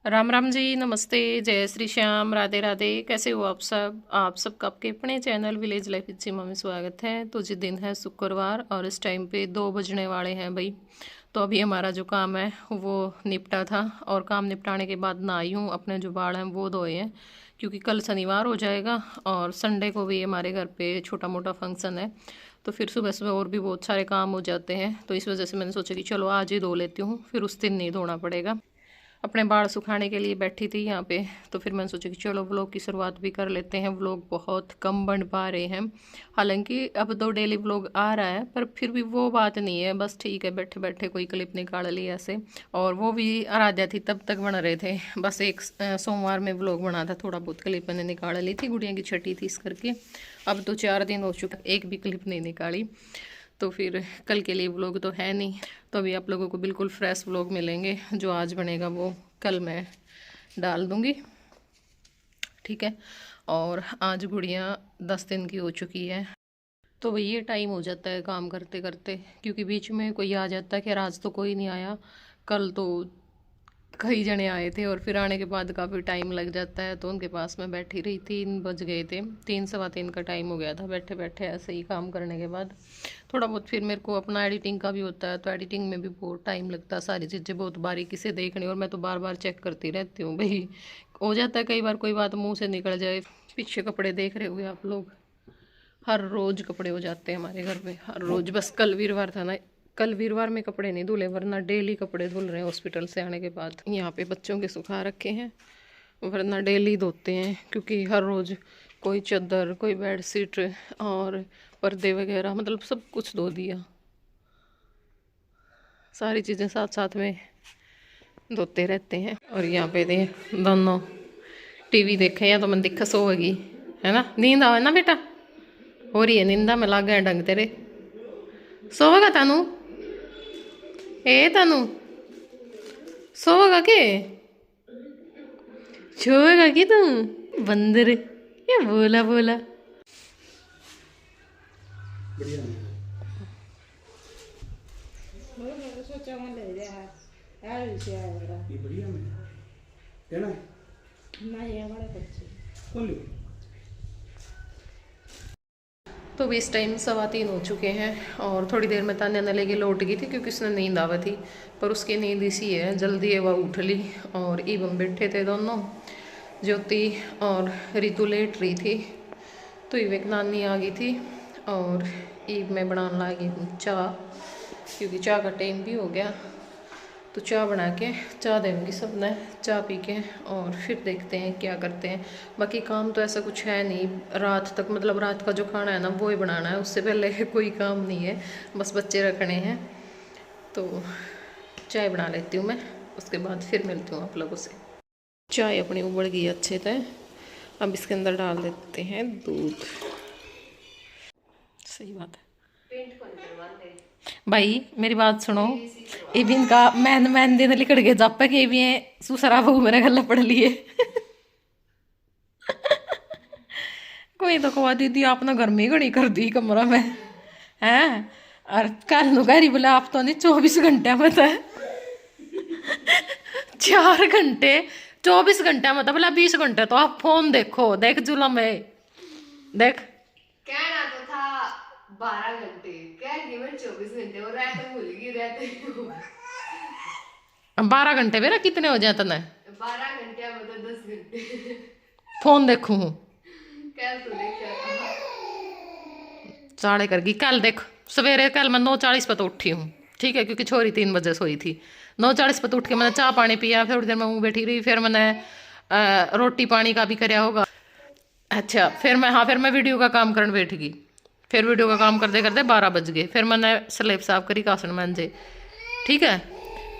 राम राम जी, नमस्ते, जय श्री श्याम, राधे राधे। कैसे हो आप सबका आपके अपने चैनल विलेज लाइफ विद सीमा में स्वागत है। तो जिस दिन है शुक्रवार और इस टाइम पे 2 बजने वाले हैं भाई। तो अभी हमारा जो काम है वो निपटा था और काम निपटाने के बाद नहाई हूँ, अपने जो बाल हैं वो धोए हैं क्योंकि कल शनिवार हो जाएगा और संडे को भी हमारे घर पे छोटा मोटा फंक्शन है। तो फिर सुबह सुबह और भी बहुत सारे काम हो जाते हैं, तो इस वजह से मैंने सोचा कि चलो आज ही धो लेती हूँ, फिर उस दिन नहीं धोना पड़ेगा। अपने बाल सुखाने के लिए बैठी थी यहाँ पे, तो फिर मैंने सोचा कि चलो व्लॉग की शुरुआत भी कर लेते हैं। व्लॉग बहुत कम बन पा रहे हैं, हालांकि अब तो डेली व्लॉग आ रहा है, पर फिर भी वो बात नहीं है। बस ठीक है, बैठे बैठे कोई क्लिप निकाल ली ऐसे, और वो भी आराध्या थी तब तक बन रहे थे। बस एक सोमवार में व्लॉग बना था, थोड़ा बहुत क्लिप मैंने निकाल ली थी, गुड़िया की छठी थी इस करके। अब तो 4 दिन हो चुका, एक भी क्लिप नहीं निकाली। तो फिर कल के लिए व्लॉग तो है नहीं, तो अभी आप लोगों को बिल्कुल फ्रेश व्लॉग मिलेंगे। जो आज बनेगा वो कल मैं डाल दूँगी, ठीक है। और आज गुड़िया 10 दिन की हो चुकी है, तो वही ये टाइम हो जाता है काम करते करते, क्योंकि बीच में कोई आ जाता है कि आज तो कोई नहीं आया, कल तो कई जने आए थे, और फिर आने के बाद काफ़ी टाइम लग जाता है। तो उनके पास मैं बैठी रही, 3 बज गए थे, 3 सवा 3 का टाइम हो गया था बैठे बैठे ऐसे ही काम करने के बाद। थोड़ा बहुत फिर मेरे को अपना एडिटिंग का भी होता है, तो एडिटिंग में भी बहुत टाइम लगता है, सारी चीज़ें बहुत बारीकी से देखनी, और मैं तो बार बार चेक करती रहती हूँ भाई। हो जाता है कई बार कोई बात मुँह से निकल जाए। पीछे कपड़े देख रहे हुए आप लोग, हर रोज़ कपड़े हो जाते हैं हमारे घर में, हर रोज़। बस कल वीरवार था ना, कल वीरवार में कपड़े नहीं धुले, वरना डेली कपड़े धुल रहे हैं हॉस्पिटल से आने के बाद। यहाँ पे बच्चों के सुखा रखे हैं, वरना डेली धोते हैं, क्योंकि हर रोज़ कोई चादर, कोई बेडशीट और पर्दे वगैरह, मतलब सब कुछ धो दिया। सारी चीज़ें साथ साथ में धोते रहते हैं। और यहाँ पे दे दोनों टीवी देखे, या तो मैं दिखा सोएगी, है ना, नींद आवे ना बेटा, हो रही है नींदा में लाग गए ढंग तेरे। सोवेगा तानू, ए तानू सोवेगा के, सोएगा कि तू बंदर, ये बोला बोला। तो भी इस टाइम 3:15 हो चुके हैं, और थोड़ी देर में तान्या ने लेके लौट गई थी, क्योंकि उसने नींद आवा थी, पर उसकी नींद इसी है, जल्दी है वह उठ ली। और ईब हम बैठे थे दोनों, ज्योति और रितु लेट रही थी, तो ईब एक नानी आ गई थी, और ईब मैं बनाने लगी चाय, क्योंकि चाय का टाइम भी हो गया। तो चाय बना के चाय देंगी सब ने, चाय पी के, और फिर देखते हैं क्या करते हैं। बाकी काम तो ऐसा कुछ है नहीं, रात तक, मतलब रात का जो खाना है ना वो ही बनाना है, उससे पहले कोई काम नहीं है, बस बच्चे रखने हैं। तो चाय बना लेती हूँ मैं, उसके बाद फिर मिलती हूँ आप लोगों से। चाय अपनी उबल गई अच्छे से, अब इसके अंदर डाल देते हैं दूध। सही बात है भाई, मेरी बात सुनो। इबिन का मैन दिन लिकड़ के जापे के भी सुसरा बहू मेरे गला पड़ लिए। कोई तो कहा दीदी आपने गर्मी घड़ी कर दी कमरा में, हैं? और कल नु कह रही बोले आप तो नहीं 24 घंटे में तो 4 घंटे, 24 घंटे में तो बोला 20 घंटे तो आप फोन देखो, देख जुलम है, देख। कहना तो था 12 घंटे, कह रही मैं 24 घंटे, और रहते भूल गई रहते 12 घंटे मेरा कितने हो जाते ना, 12 घंटे मतलब 10 घंटे। फोन देखूं कल तो देखा था। साढ़े कर गई कल, देख सवेरे कल मैं 9:40 पर तो उठी हूँ, ठीक है, क्योंकि छोरी 3 बजे सोई थी। 9:40 पर तो उठ के मैंने चाय पानी पिया, फिर थोड़ी देर मैं मुँह बैठी रही, फिर मैंने रोटी पानी का भी कराया होगा। अच्छा, फिर मैं, हाँ, फिर मैं वीडियो का काम करने बैठ गई, फिर वीडियो का काम करते करते 12 बज गए, फिर मैंने स्लेब साफ करी, कासन मांजे, ठीक है।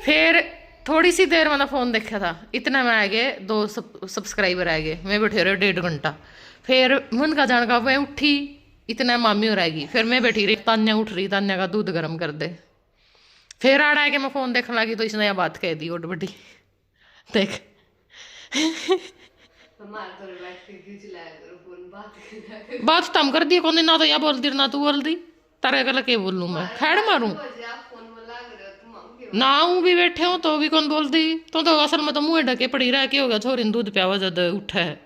फिर थोड़ी सी देर मैंने फ़ोन देखा था, इतने में आ गए 2 सब्सक्राइबर आ गए, मैं बैठे रहे 1.5 घंटा। फिर मन का जान का मैं उठी, इतना मामी हो रहेगी, फिर मैं बैठी रही, तान्या उठ रही, तान्या का दूध गर्म कर दे, फिर आड़ा के मैं फ़ोन देखने लगी, तो इसने यह बात कह दी ओट बड़ी, देख। हमारे तो बैठ के क्यों चलाया करो फोन, बात करना करो। बात तो हम कर दी कौन, ना तो यह बोल दी ना तू बोल दी, तारे गल के बोलूँ मैं, खैड़ मारूँ। आप फोन में लग रहे हो, तुम हम के ना हूँ भी बैठे हो तो भी कौन बोलती। तो असल में तो मुँह ढके पड़ी रह के हो गया, छोरी ने दूध पियावा जद उठा है।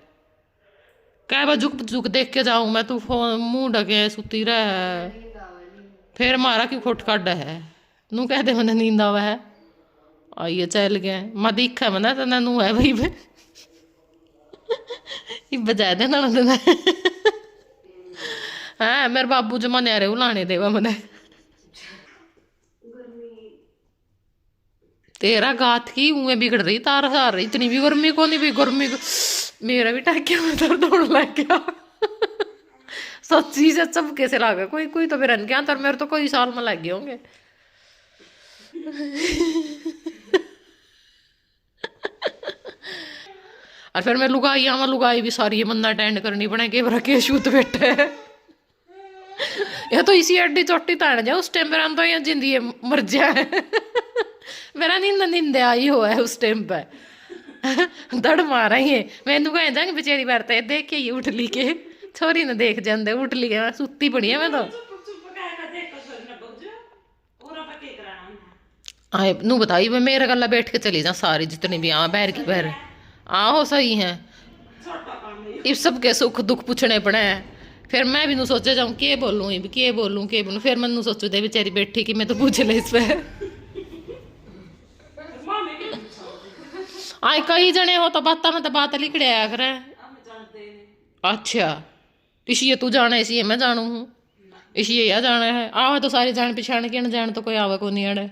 कह बा झुक झुक देख के जाऊं मैं, तू फोन मुंह ढके सुती रह। नींद आवे नहीं। फिर मारा क्यों खोट काट है। नू कह दे मैंने नींद आवा है। आइए चल गया मैं दिखा मना तो नू है भाई बे। ये बजा दे ना देना। हाँ मेरे बाबू जो मन आ रहे उलाने देवा मने। तेरा गात की उंगे बिगड़ रही तार सार रही, इतनी भी गर्मी को नहीं भी गर्मी को। मेरा भी टाकिया में दर्द होने लग गया। सच्ची से सब कैसे लागे, कोई कोई तो फिर क्या तर मेरे तो कोई साल में लग गए होंगे। और फिर मैं लुगाई आवा, लुगाई भी सारी मन्ना अटेंड करनी पड़े के बरा के शूत बैठे। या तो इसी अड्डी चोटी ताड़ जाए उस टाइम पर तो यहाँ जिंदगी मर जाए। मेरा नींद नींद आई हो है उस टाइम पे। दड़ मारा ही है मैनू कह जाएंगे बेचारी बार देख के ही उठ ली के छोरी ने देख जाते उठ ली के सुती पड़ी है मैं तो। आए नू बताई मैं मेरे गला बैठ के चली जा सारी जितनी भी आ बैर की बैर आहो सही है। इस सब के सुख दुख पूछने पड़े हैं। फिर मैं भी नू सोचे जाऊँ के बोलूँ के बोलूँ के बोलूँ, फिर मैं सोचू दे बेचारी बैठी कि मैं तो पूछ ले इस पे। आए कई जने हो तो बात में तो बात लिख रहा कर। अच्छा इसलिए तू जाना इसलिए मैं जानू हूँ, इसलिए यह जाना है आवा तो सारे जान पिछाण के न जान तो कोई आवा को नहीं अड़े।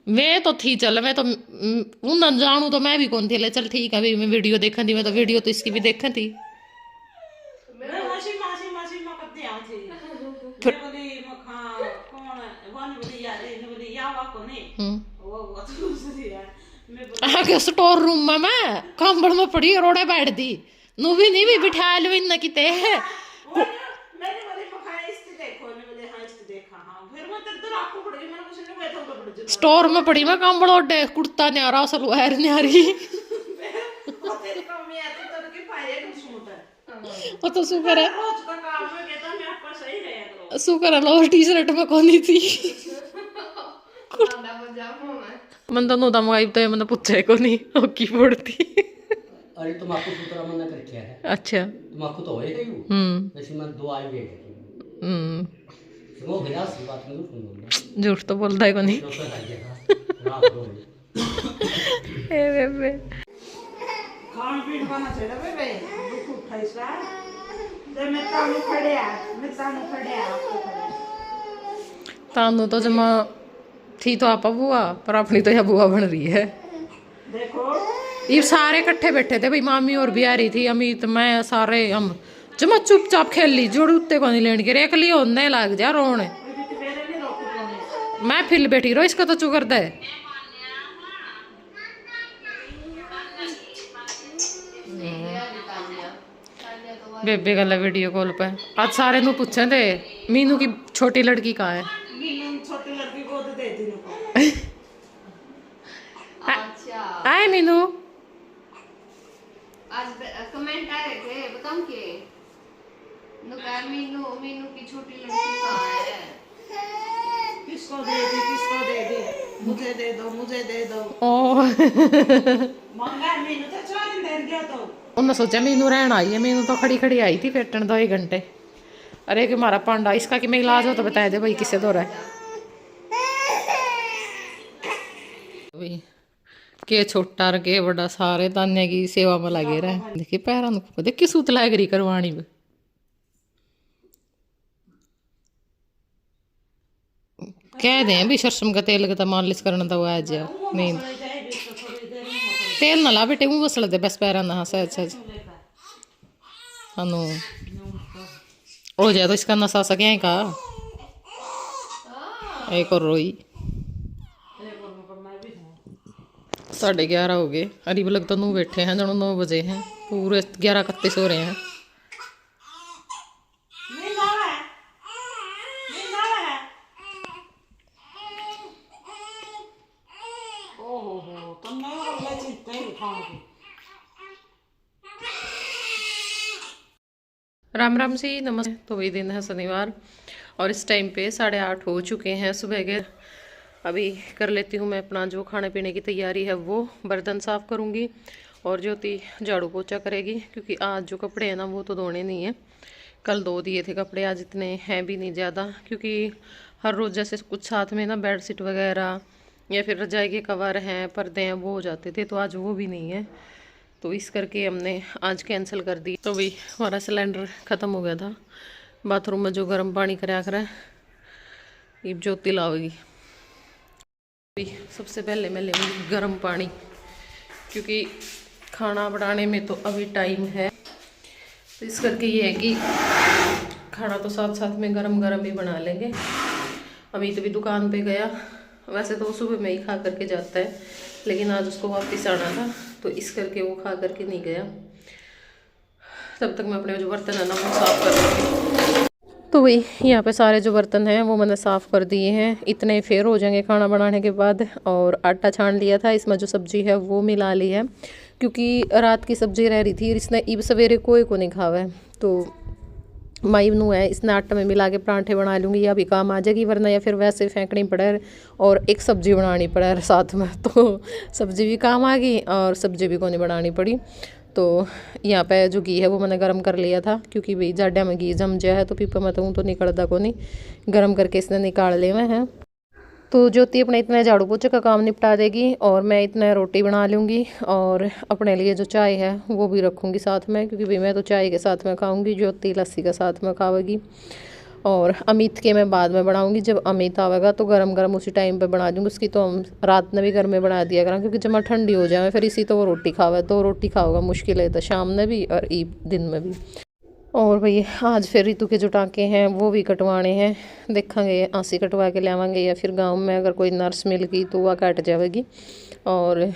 मैं तो थी चल मैं तो उन जानू तो मैं भी कौन थी ले चल ठीक है मैं वीडियो देखन थी, मैं तो वीडियो तो इसकी भी देखन थी। आगे स्टोर रूम में मैं कंबल में पड़ी रोड़े बैठ दी नू भी नहीं भी बिठा लो इन किते स्टोर में पड़ी मैं कंबल ओडे कुर्ता न्यारा सलवार न्यारी। वो तो शुक्र है शुक्र है लोअर टी शर्ट में कोनी थी। मन तो नोदा मंगाई तो मैंने पूछा को नहीं होकी पड़ती। अरे तम्बाकू सूत्रा मना कर क्या है। अच्छा तम्बाकू तो होएगा ही। वैसे मैं दो आई गए। वो गया सी बात में झूठ तो बोलता है को नहीं। ए बेबे खान पीन खाना चाहिए बेबे दुख उठाई सा ते मैं तानु खड़या तानू तो जमा थी तो आपा बुआ पर अपनी तो यह बुआ बन रही है। देखो ये सारे इकट्ठे बैठे थे भाई, मामी और भी आ रही थी, अमित मैं सारे हम जमा चुपचाप खेल ली जोड़ उत्ते को नहीं लेने के रेख ली होने लग जा रोने। मैं फिर बैठी रो इसका तो चुकर दे। बेबे गल वीडियो कॉल पे आज सारे नु पूछे थे मीनू की छोटी लड़की कहाँ है। छोटी लड़की को तो दे दी अच्छा आए मीनू आज कमेंट आ रहे थे बताऊं के मीनू मीनू की छोटी लड़की कहाँ है। किसको दे दी मुझे दे दो ओ मंगा मीनू तो चोरी दे गया तो उन्हें सोचा मीनू रहना आई है, मीनू तो खड़ी खड़ी आई थी फेटन 2 घंटे। अरे कि हमारा पांडा इसका कि मैं इलाज हो तो बताया दे भाई किसे दो रहा है के छोटा और के बड़ा सारे तान्या की सेवा में लगे रहे। देखिए पैरों को देख सूत लाग रही करवानी में कह दें भी सरसों का तेल का मालिश करना तो आज नहीं तेल ना ला बेटे मुँह बसल दे बस पैर ना सहज सहज हनु हो जाए तो इसका नशा सके का एक और रोई 11:30 हो गए। अरीब लग तो 9 बैठे हैं दोनों 9 बजे हैं पूरे 11:31 हो रहे हैं। राम राम सी नमस्ते। तो वही दिन है शनिवार और इस टाइम पे 8:30 हो चुके हैं सुबह के। अभी कर लेती हूँ मैं अपना जो खाने पीने की तैयारी है, वो बर्तन साफ़ करूँगी और ज्योति झाड़ू पोछा करेगी, क्योंकि आज जो कपड़े हैं ना वो तो धोने नहीं है। कल धो दिए थे कपड़े, आज इतने हैं भी नहीं ज़्यादा, क्योंकि हर रोज़ जैसे कुछ साथ में ना बेडशीट वगैरह या फिर रजाई के कवर हैं, पर्दे हैं, वो हो जाते थे, तो आज वो भी नहीं है, तो इस करके हमने आज कैंसिल कर दी। तो भाई हमारा सिलेंडर ख़त्म हो गया था। बाथरूम में जो गर्म पानी कराया करा ये ज्योति लाओगी। सबसे पहले मैं लेंगी गर्म पानी, क्योंकि खाना बनाने में तो अभी टाइम है, तो इस करके ये है कि खाना तो साथ साथ में गरम गरम ही बना लेंगे। अमित भी दुकान पे गया, वैसे तो वो सुबह में ही खा करके जाता है, लेकिन आज उसको वापस आना था, तो इस करके वो खा करके नहीं गया। तब तक मैं अपने जो बर्तन है ना वो साफ़ कर लूँगी। तो वही यहाँ पे सारे जो बर्तन हैं वो मैंने साफ़ कर दिए हैं, इतने फेर हो जाएंगे खाना बनाने के बाद। और आटा छान लिया था, इसमें जो सब्ज़ी है वो मिला ली है, क्योंकि रात की सब्ज़ी रह रही थी, इसने इब सवेरे कोई को नहीं खावा है, तो माई नू है इसने आटे में मिला के परांठे बना लूँगी, या भी काम आ जाएगी, वरना या फिर वैसे फेंकनी पड़े और एक सब्ज़ी बनानी पड़े साथ में, तो सब्ज़ी भी काम आ गई और सब्ज़ी भी को नहीं बनानी पड़ी। तो यहाँ पे जो घी है वो मैंने गर्म कर लिया था, क्योंकि भाई जाड्या में घी जम जाए है तो पीपा में तो निकलता को नहीं, गर्म करके इसने निकाल ले हुए हैं। तो ज्योति अपने इतने झाड़ू पोछे का काम निपटा देगी और मैं इतना रोटी बना लूँगी, और अपने लिए जो चाय है वो भी रखूँगी साथ में, क्योंकि भाई मैं तो चाय के साथ में खाऊँगी, ज्योति लस्सी के साथ में खावेगी। और अमित के मैं बाद में बनाऊँगी, जब अमित आवेगा तो गरम गरम उसी टाइम पे बना दूँगी। उसकी तो हम रात में भी घर में बना दिया करें, क्योंकि जब मैं ठंडी हो जाए फिर इसी तो वो रोटी खावे, तो रोटी खाओगा मुश्किल है, तो शाम में भी और दिन में भी। और भाई आज फिर ऋतु के जो टाँके हैं वो भी कटवाने हैं, देखेंगे आंसी कटवा के लावांगे, या फिर गांव में अगर कोई नर्स मिल गई तो वह कट जाएगी। और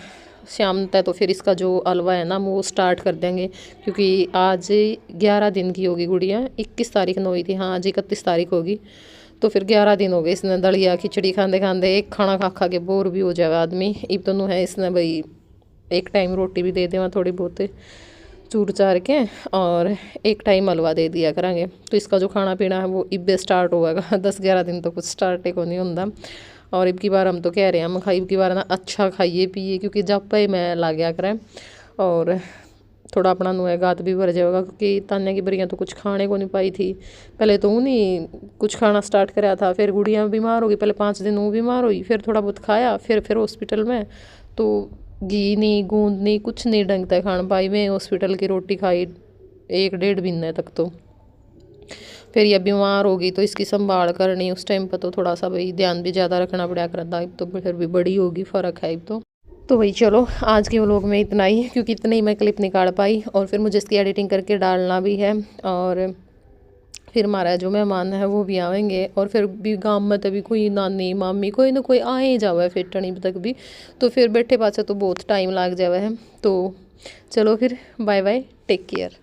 शाम तक तो फिर इसका जो हलवा है ना वो स्टार्ट कर देंगे, क्योंकि आज 11 दिन की होगी गुड़िया, 21 तारीख न हुई थी, हाँ आज 31 तारीख होगी, तो फिर 11 दिन हो गए इसने दलिया खिचड़ी खाते खाते, एक खाना खा खा के बोर भी हो जाएगा आदमी। इब तो है इसने भाई एक टाइम रोटी भी दे देवा थोड़ी बहुत चूर चार के, और एक टाइम हलवा दे दिया करेंगे, तो इसका जो खाना पीना है वो इब्बे स्टार्ट होगा। 10-11 दिन तो कुछ स्टार्ट को नहीं होता। और इब की बार हम तो कह रहे हैं हम खाई की बार ना अच्छा खाइए पिए, क्योंकि जब पे मैं ला गया करें, और थोड़ा अपना नुए गात भी भर जाएगा, क्योंकि तान्या की बरियाँ तो कुछ खाने को नहीं पाई थी। पहले तो उन्हीं कुछ खाना स्टार्ट कराया था, फिर गुड़िया बीमार होगी, पहले 5 दिन वो बीमार हुई, फिर थोड़ा बहुत खाया, फिर हॉस्पिटल में, तो घी नहीं गूंद नहीं कुछ नहीं ढंग तक खान पाई। मैं हॉस्पिटल की रोटी खाई 1-1.5 महीने तक, तो फिर ये बीमार होगी तो इसकी संभाल करनी, उस टाइम पर तो थोड़ा सा भाई ध्यान भी ज़्यादा रखना पड़ा करता है, तो फिर भी बड़ी होगी, फ़र्क है तो भाई चलो आज के व्लॉग में इतना ही, क्योंकि इतनी मैं क्लिप निकाल पाई, और फिर मुझे इसकी एडिटिंग करके डालना भी है, और फिर हमारा जो मेहमान है वो भी आएंगे, और फिर भी गाँव में तभी कोई नानी मामी कोई ना कोई आ ही जावा है फिर टनी तक भी, तो फिर बैठे पाछे तो बहुत टाइम लग जावा है। तो चलो फिर बाय बाय, टेक केयर।